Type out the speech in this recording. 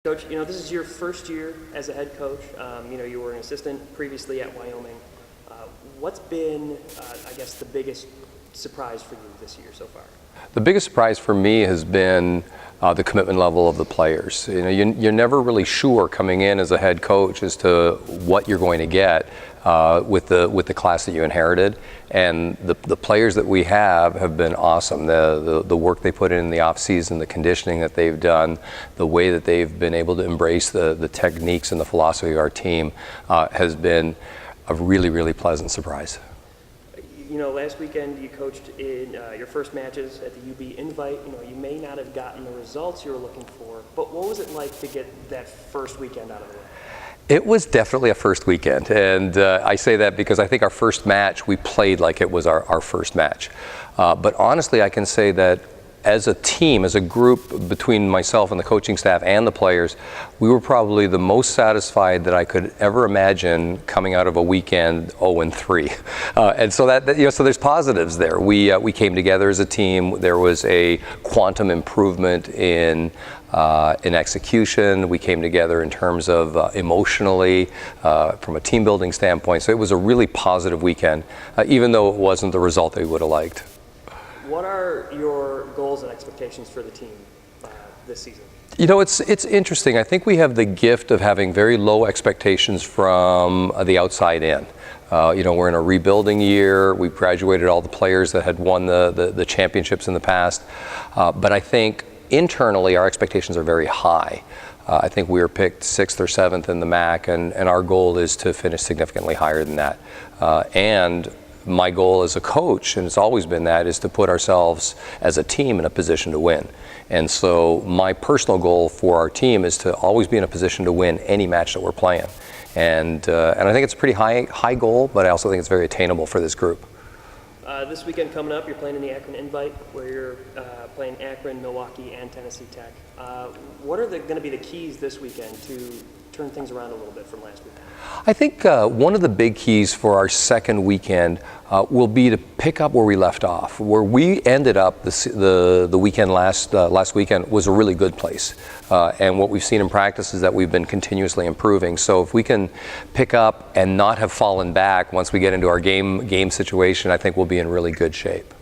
Coach, this is your first year as a head coach. You were an assistant previously at Wyoming. What's been, I guess, the biggest surprise for you this year so far? The biggest surprise for me has been the commitment level of the players. You're never really sure coming in as a head coach as to what you're going to get with the class that you inherited, and the players that we have been awesome. The work they put in the off season, the conditioning that they've done, the way that they've been able to embrace the techniques and the philosophy of our team has been a really, really pleasant surprise. Last weekend you coached in your first matches at the UB Invite. You may not have gotten the results you were looking for, but what was it like to get that first weekend out of the way? It was definitely a first weekend, and I say that because I think our first match we played like it was our first match. But honestly, I can say that as a team, as a group, between myself and the coaching staff and the players, we were probably the most satisfied that I could ever imagine coming out of a weekend 0-3. And so so there's positives there. We came together as a team. There was a quantum improvement in execution. We came together in terms of emotionally, from a team building standpoint. So it was a really positive weekend, even though it wasn't the result that we would have liked. What are your goals and expectations for the team this season? It's interesting. I think we have the gift of having very low expectations from the outside in. We're in a rebuilding year. We've graduated all the players that had won the championships in the past. But I think internally our expectations are very high. I think we were picked 6th or 7th in the MAC, and our goal is to finish significantly higher than that. And my goal as a coach, and it's always been that, is to put ourselves as a team in a position to win. And so my personal goal for our team is to always be in a position to win any match that we're playing. And I think it's a pretty high goal, but I also think it's very attainable for this group. This weekend coming up, you're playing in the Akron Invite, where you're playing Akron, Milwaukee, and Tennessee Tech. What are going to be the keys this weekend to turn things around a little bit from last weekend? I think one of the big keys for our second weekend will be to pick up where we left off. Where we ended up the weekend last weekend was a really good place. And what we've seen in practice is that we've been continuously improving. So if we can pick up and not have fallen back once we get into our game situation, I think we'll be in really good shape.